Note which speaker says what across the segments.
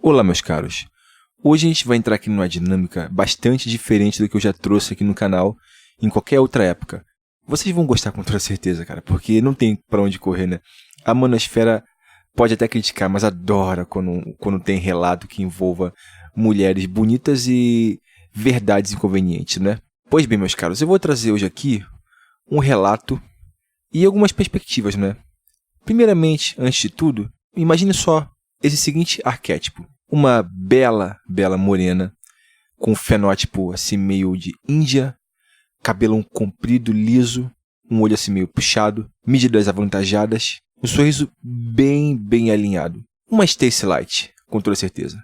Speaker 1: Olá, meus caros. Hoje a gente vai entrar aqui numa dinâmica bastante diferente do que eu já trouxe aqui no canal em qualquer outra época. Vocês vão gostar com toda certeza, cara, porque não tem pra onde correr, né? A manosfera pode até criticar, mas adora quando tem relato que envolva mulheres bonitas e verdades inconvenientes, né? Pois bem, meus caros, eu vou trazer hoje aqui um relato e algumas perspectivas, né? Primeiramente, antes de tudo, imagine só esse seguinte arquétipo. Uma bela morena, com fenótipo assim meio de Índia, cabelão comprido, liso, um olho assim meio puxado, medidas avantajadas, um sorriso bem alinhado. Uma Stacy Light, com toda certeza.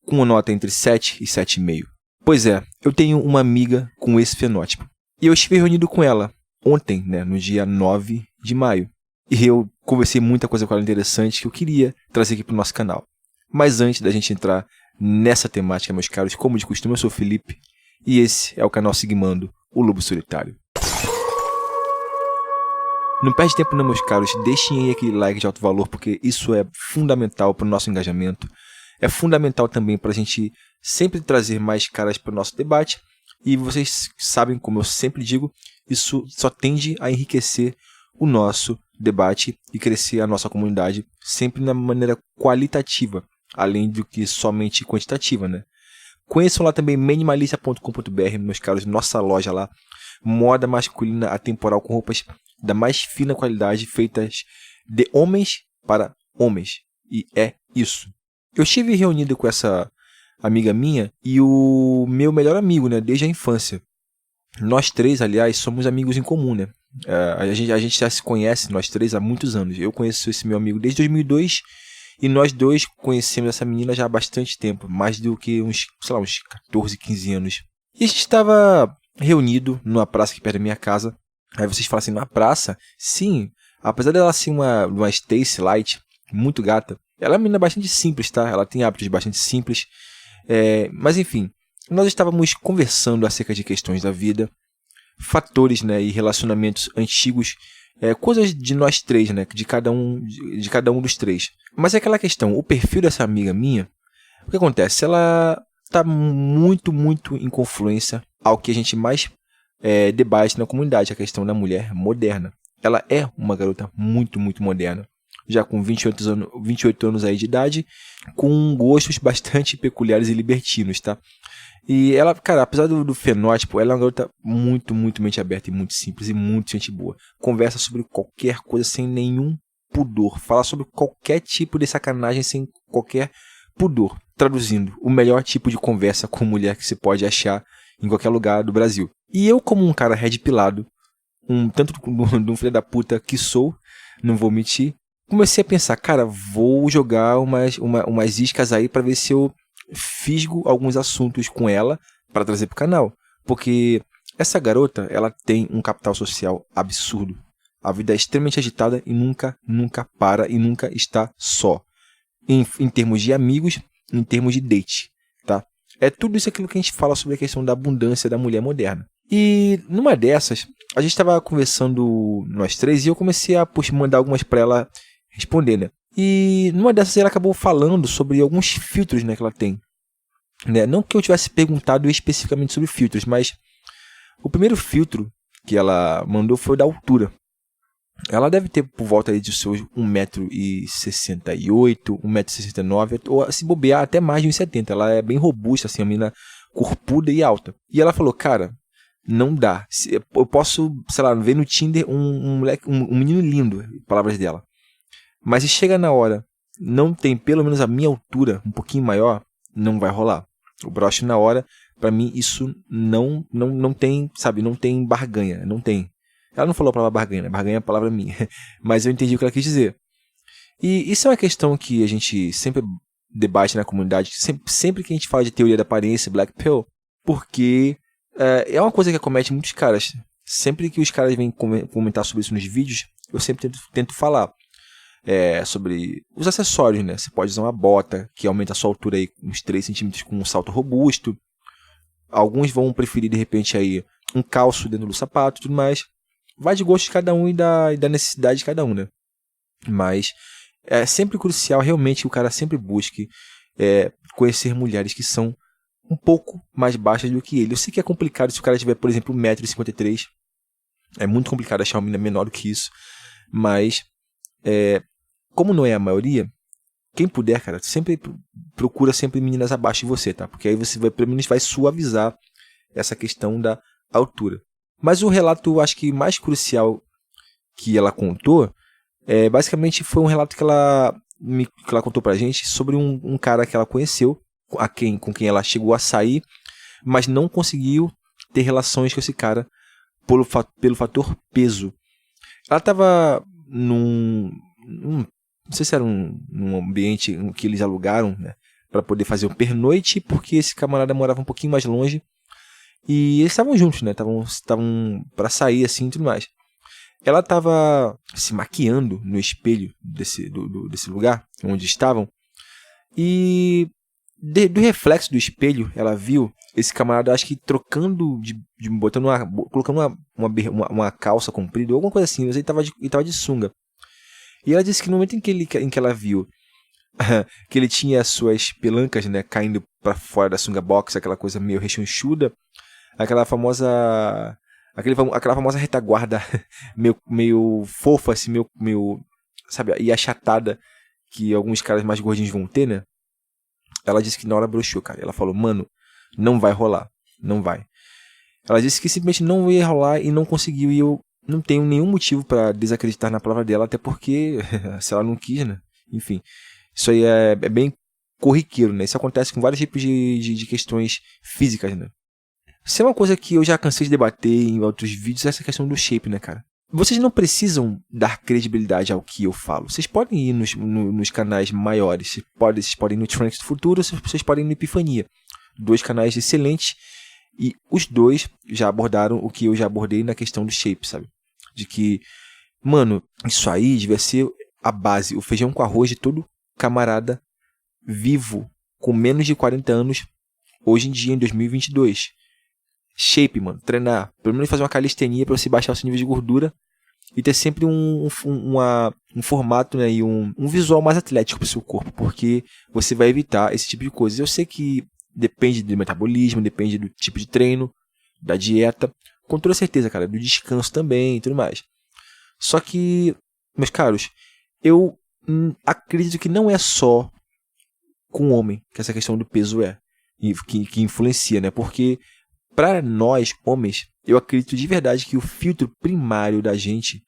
Speaker 1: Com uma nota entre 7 e 7,5. Pois é, eu tenho uma amiga com esse fenótipo. E eu estive reunido com ela ontem, né, no dia 9 de maio. E eu conversei muita coisa com ela interessante que eu queria trazer aqui para o nosso canal. Mas antes da gente entrar nessa temática, meus caros, como de costume, eu sou o Felipe. E esse é o canal Sigmando, o Lobo Solitário. Não perde tempo não, meus caros. Deixem aí aquele like de alto valor, porque isso é fundamental para o nosso engajamento. É fundamental também para a gente sempre trazer mais caras para o nosso debate. E vocês sabem, como eu sempre digo, isso só tende a enriquecer o nosso debate e crescer a nossa comunidade sempre na maneira qualitativa, além do que somente quantitativa, né? Conheçam lá também minimalista.com.br, meus caros, nossa loja lá, moda masculina atemporal com roupas da mais fina qualidade, feitas de homens para homens. E é isso. Eu estive reunido com essa amiga minha e o meu melhor amigo, né, desde a infância. Nós três, aliás, somos amigos em comum, né? A gente já se conhece, nós três, há muitos anos. Eu conheço esse meu amigo desde 2002 e nós dois conhecemos essa menina já há bastante tempo, mais do que uns 14, 15 anos. E a gente estava reunido numa praça aqui perto da minha casa. Aí vocês falam assim, numa praça? Sim, apesar dela ser uma Stacy Light, muito gata, ela é uma menina bastante simples, tá? Ela tem hábitos bastante simples. Mas enfim, nós estávamos conversando acerca de questões da vida, fatores, né, e relacionamentos antigos, coisas de nós três, né, de cada um dos três. Mas é aquela questão, o perfil dessa amiga minha, o que acontece? Ela está muito em confluência ao que a gente mais debate na comunidade, a questão da mulher moderna. Ela é uma garota muito moderna, já com 28 anos aí de idade, com gostos bastante peculiares e libertinos, tá? E ela, cara, apesar do fenótipo, ela é uma garota muito mente aberta e muito simples e muito gente boa. Conversa sobre qualquer coisa sem nenhum pudor. Fala sobre qualquer tipo de sacanagem sem qualquer pudor. Traduzindo, o melhor tipo de conversa com mulher que se pode achar em qualquer lugar do Brasil. E eu, como um cara red pilado, tanto de um filho da puta que sou, não vou mentir, comecei a pensar, cara, vou jogar umas iscas aí pra ver se eu fisgo alguns assuntos com ela para trazer pro canal, porque essa garota, ela tem um capital social absurdo. A vida é extremamente agitada e nunca para e nunca está só. Em termos de amigos, em termos de date, tá? É tudo isso aquilo que a gente fala sobre a questão da abundância da mulher moderna. E numa dessas, a gente estava conversando nós três e eu comecei a mandar algumas para ela responder, né? E numa dessas ela acabou falando sobre alguns filtros, né, que ela tem. Né? Não que eu tivesse perguntado especificamente sobre filtros, mas o primeiro filtro que ela mandou foi o da altura. Ela deve ter por volta aí de seus 1,68 m, 1,69 m, ou se bobear até mais de 1,70 m. Ela é bem robusta, assim, uma menina corpuda e alta. E ela falou, cara, não dá. Eu posso, sei lá, ver no Tinder um menino lindo, palavras dela. Mas se chega na hora, não tem pelo menos a minha altura, um pouquinho maior, não vai rolar. O broche na hora, pra mim, isso não tem, sabe, não tem barganha, não tem. Ela não falou a palavra barganha, né? Barganha é a palavra minha, mas eu entendi o que ela quis dizer. E isso é uma questão que a gente sempre debate na comunidade, sempre que a gente fala de teoria da aparência, Black Pill, porque é uma coisa que acomete muitos caras. Sempre que os caras vêm comentar sobre isso nos vídeos, eu sempre tento falar. Sobre os acessórios, né? Você pode usar uma bota que aumenta a sua altura aí uns 3 centímetros com um salto robusto. Alguns vão preferir, de repente, aí um calço dentro do sapato e tudo mais. Vai de gosto de cada um e da necessidade de cada um, né? Mas é sempre crucial realmente que o cara sempre busque conhecer mulheres que são um pouco mais baixas do que ele. Eu sei que é complicado se o cara tiver, por exemplo, 1,53 m. É muito complicado achar uma menina menor do que isso. Mas, como não é a maioria, quem puder, cara, sempre procura sempre meninas abaixo de você, tá? Porque aí você vai, pelo menos vai suavizar essa questão da altura. Mas o relato, acho que mais crucial que ela contou, basicamente foi um relato que ela contou pra gente sobre um cara que ela conheceu, com quem ela chegou a sair, mas não conseguiu ter relações com esse cara pelo fator peso. Ela estava não sei se era num ambiente que eles alugaram, né, para poder fazer um pernoite, porque esse camarada morava um pouquinho mais longe e eles estavam juntos, né? Estavam para sair assim e tudo mais. Ela estava se maquiando no espelho desse lugar onde estavam e do reflexo do espelho ela viu esse camarada, acho que trocando colocando uma calça comprida ou alguma coisa assim, mas ele tava de sunga. E ela disse que no momento em que ela viu que ele tinha as suas pelancas, né, caindo para fora da sunga box, aquela coisa meio rechonchuda, aquela famosa retaguarda meio fofa, assim, meio, sabe, e achatada que alguns caras mais gordinhos vão ter, né? Ela disse que na hora broxou, cara. Ela falou, mano, não vai rolar, não vai. Ela disse que simplesmente não ia rolar e não conseguiu, e eu não tenho nenhum motivo para desacreditar na palavra dela, até porque se ela não quis, né? Enfim, isso aí é bem corriqueiro, né? Isso acontece com vários tipos de questões físicas, né? Isso é uma coisa que eu já cansei de debater em outros vídeos, essa questão do shape, né, cara? Vocês não precisam dar credibilidade ao que eu falo. Vocês podem ir nos canais maiores. Vocês podem ir no Trunks do Futuro, vocês podem ir no Epifania. 2 canais excelentes. E os 2 já abordaram o que eu já abordei na questão do shape, sabe? De que, mano, isso aí devia ser a base, o feijão com arroz de todo camarada vivo, com menos de 40 anos, hoje em dia, em 2022. Shape, mano, treinar, pelo menos fazer uma calistenia para você baixar o seu nível de gordura e ter sempre um formato, né, e um visual mais atlético para o seu corpo, porque você vai evitar esse tipo de coisa. Eu sei que depende do metabolismo, depende do tipo de treino, da dieta, com toda certeza, cara, do descanso também e tudo mais. Só que, meus caros, eu acredito que não é só com o homem que essa questão do peso que influencia, né? Porque para nós, homens, eu acredito de verdade que o filtro primário da gente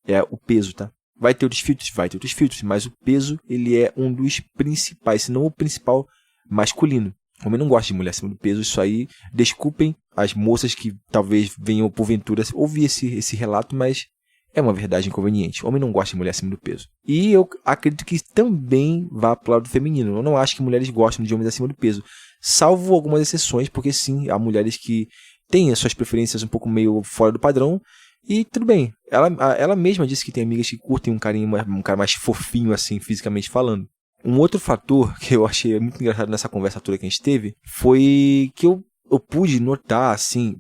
Speaker 1: é o peso, tá? Vai ter outros filtros, mas o peso, ele é um dos principais, se não o principal masculino. O homem não gosta de mulher acima do peso, isso aí, desculpem as moças que talvez venham porventura ouvir esse relato, mas é uma verdade inconveniente. O homem não gosta de mulher acima do peso. E eu acredito que também vá para o lado feminino. Eu não acho que mulheres gostam de homens acima do peso. Salvo algumas exceções, porque sim, há mulheres que têm as suas preferências um pouco meio fora do padrão. E tudo bem. Ela mesma disse que tem amigas que curtem um cara mais fofinho, assim, fisicamente falando. Um outro fator que eu achei muito engraçado nessa conversa toda que a gente teve foi que eu pude notar, assim,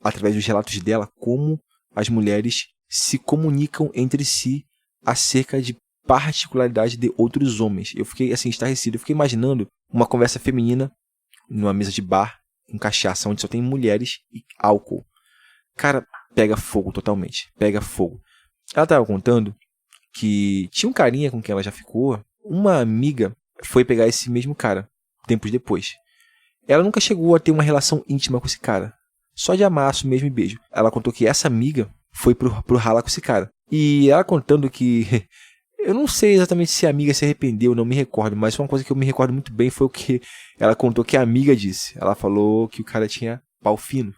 Speaker 1: através dos relatos dela, como as mulheres se comunicam entre si acerca de particularidade de outros homens. Eu fiquei, assim, estarrecido. Eu fiquei imaginando uma conversa feminina numa mesa de bar, com cachaça, onde só tem mulheres e álcool. Cara, pega fogo totalmente. Pega fogo. Ela estava contando que tinha um carinha com quem ela já ficou. Uma amiga foi pegar esse mesmo cara, tempos depois. Ela nunca chegou a ter uma relação íntima com esse cara. Só de amasso mesmo e beijo. Ela contou que essa amiga foi pro rala com esse cara. E ela contando que... Eu não sei exatamente se a amiga se arrependeu, não me recordo, mas uma coisa que eu me recordo muito bem foi o que ela contou que a amiga disse. Ela falou que o cara tinha pau fino.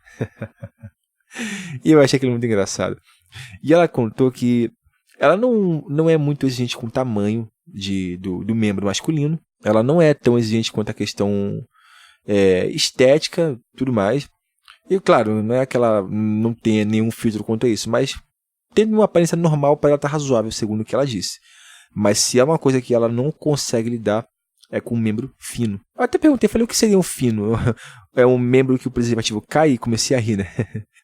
Speaker 1: E eu achei aquilo muito engraçado. E ela contou que ela não é muito exigente com o tamanho do membro masculino. Ela não é tão exigente quanto a questão estética, tudo mais. E claro, não é que ela não tenha nenhum filtro quanto a isso, mas tendo uma aparência normal, para ela estar razoável, segundo o que ela disse. Mas se é uma coisa que ela não consegue lidar, é com um membro fino. Eu até perguntei, falei, o que seria um fino? É um membro que o preservativo cai, e comecei a rir, né?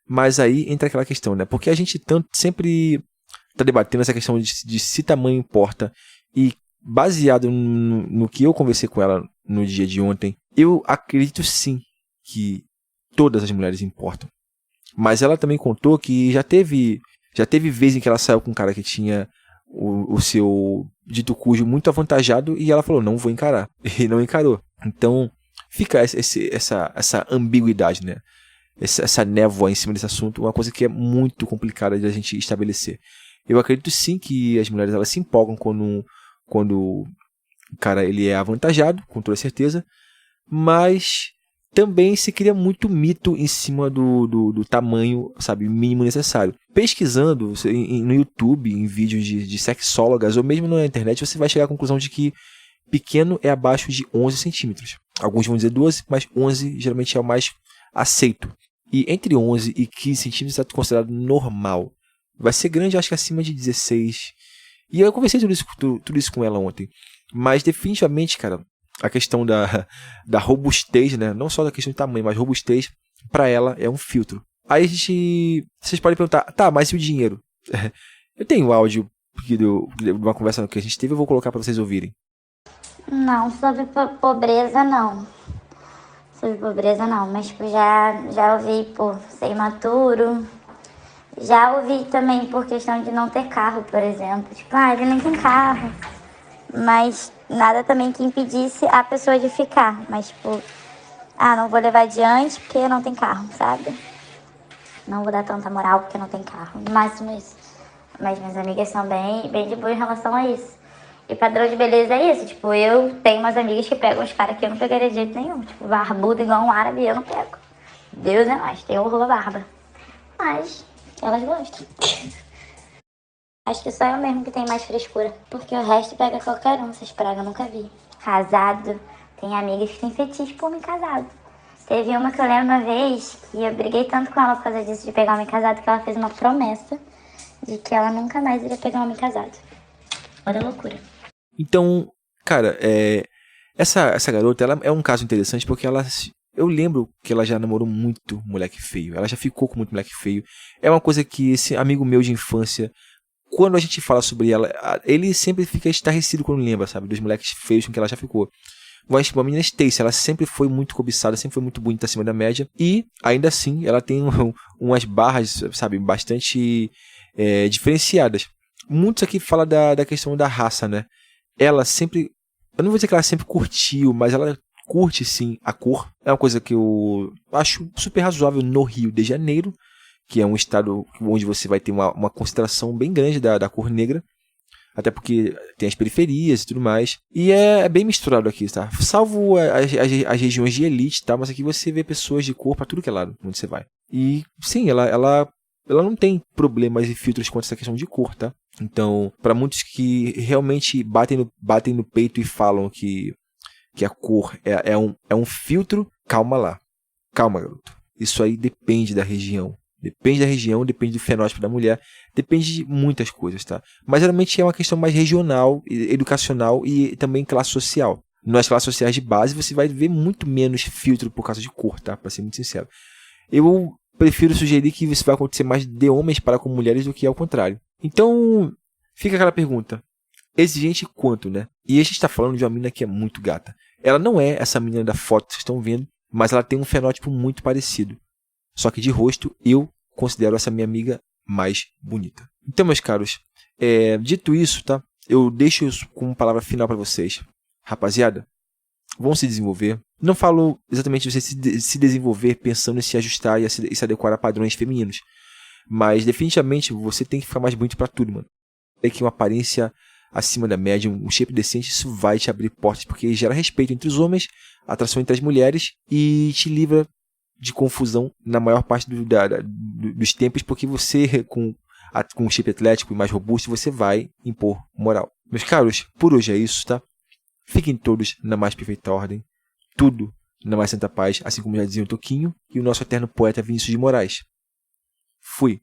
Speaker 1: Mas aí entra aquela questão, né? Porque a gente sempre está debatendo essa questão de se tamanho importa. E baseado no que eu conversei com ela no dia de ontem. Eu acredito sim que todas as mulheres importam. Mas ela também contou que já teve vez em que ela saiu com um cara que tinha o seu dito cujo muito avantajado e ela falou, não vou encarar. E não encarou. Então fica essa ambiguidade, né? Essa névoa em cima desse assunto, uma coisa que é muito complicada de a gente estabelecer. Eu acredito sim que as mulheres elas se empolgam quando o cara ele é avantajado, com toda certeza, mas também se cria muito mito em cima do tamanho, sabe, mínimo necessário. Pesquisando no YouTube, em vídeos de sexólogas, ou mesmo na internet, você vai chegar à conclusão de que pequeno é abaixo de 11 centímetros. Alguns vão dizer 12, mas 11 geralmente é o mais aceito. E entre 11 e 15 centímetros é considerado normal. Vai ser grande, acho que acima de 16. E eu conversei tudo isso com ela ontem. Mas definitivamente, cara, a questão da robustez, né? Não só da questão de tamanho, mas robustez, para ela é um filtro. Aí vocês podem perguntar, tá, mas e o dinheiro? Eu tenho um áudio de uma conversa que a gente teve, eu vou colocar para vocês ouvirem.
Speaker 2: Não, sobre pobreza não. Sobre pobreza não, mas tipo, já ouvi por ser imaturo. Já ouvi também por questão de não ter carro, por exemplo. Tipo, ele nem tem carro. Mas nada também que impedisse a pessoa de ficar. Mas tipo, não vou levar adiante porque não tem carro, sabe? Não vou dar tanta moral porque não tem carro. No máximo isso. Mas minhas amigas são bem de boa em relação a isso. E padrão de beleza é isso. Tipo, eu tenho umas amigas que pegam os caras que eu não pegaria de jeito nenhum. Tipo, barbudo igual um árabe eu não pego. Deus é mais, tem horror a barba. Mas elas gostam. Acho que só eu mesmo que tenho mais frescura. Porque o resto pega qualquer um, essas pragas eu nunca vi. Casado, tem amigas que têm fetiche por homem casado. Teve uma que eu lembro uma vez que eu briguei tanto com ela por causa disso de pegar homem casado que ela fez uma promessa de que ela nunca mais iria pegar homem casado. Olha a loucura.
Speaker 1: Então, cara, essa garota ela é um caso interessante porque eu lembro que ela já namorou muito moleque feio. Ela já ficou com muito moleque feio. É uma coisa que esse amigo meu de infância, quando a gente fala sobre ela, ele sempre fica estarrecido quando lembra, sabe, dos moleques feios com que ela já ficou. A menina Stacy, ela sempre foi muito cobiçada, sempre foi muito bonita acima da média. E, ainda assim, ela tem umas barras, sabe, bastante diferenciadas. Muitos aqui falam da questão da raça, né? Ela sempre, eu não vou dizer que ela sempre curtiu, mas ela curte sim a cor. É uma coisa que eu acho super razoável no Rio de Janeiro, que é um estado onde você vai ter uma concentração bem grande da cor negra. Até porque tem as periferias e tudo mais. E é bem misturado aqui, tá? Salvo as regiões de elite, tá? Mas aqui você vê pessoas de cor pra tudo que é lado, onde você vai. E sim, ela não tem problemas e filtros quanto a essa questão de cor, tá? Então, para muitos que realmente batem no peito e falam que a cor é um filtro, calma lá. Calma, garoto. Isso aí depende da região. Depende da região, depende do fenótipo da mulher, depende de muitas coisas, tá? Mas geralmente é uma questão mais regional, educacional e também classe social. Nas classes sociais de base você vai ver muito menos filtro por causa de cor, tá? Pra ser muito sincero. Eu prefiro sugerir que isso vai acontecer mais de homens para com mulheres do que ao contrário. Então, fica aquela pergunta. Exigente quanto, né? E a gente está falando de uma menina que é muito gata. Ela não é essa menina da foto que vocês estão vendo, mas ela tem um fenótipo muito parecido. Só que de rosto, eu considero essa minha amiga mais bonita. Então, meus caros, dito isso, tá? Eu deixo isso como palavra final para vocês. Rapaziada, vão se desenvolver. Não falo exatamente de você se desenvolver pensando em se ajustar e se adequar a padrões femininos. Mas, definitivamente, você tem que ficar mais bonito para tudo, mano. Tem que uma aparência acima da média, um shape decente, isso vai te abrir portas, porque gera respeito entre os homens, atração entre as mulheres e te livra de confusão na maior parte dos tempos, porque você, com um shape atlético e mais robusto, você vai impor moral. Meus caros, por hoje é isso, tá? Fiquem todos na mais perfeita ordem, tudo na mais santa paz, assim como já dizia o Toquinho e o nosso eterno poeta Vinícius de Moraes. Fui.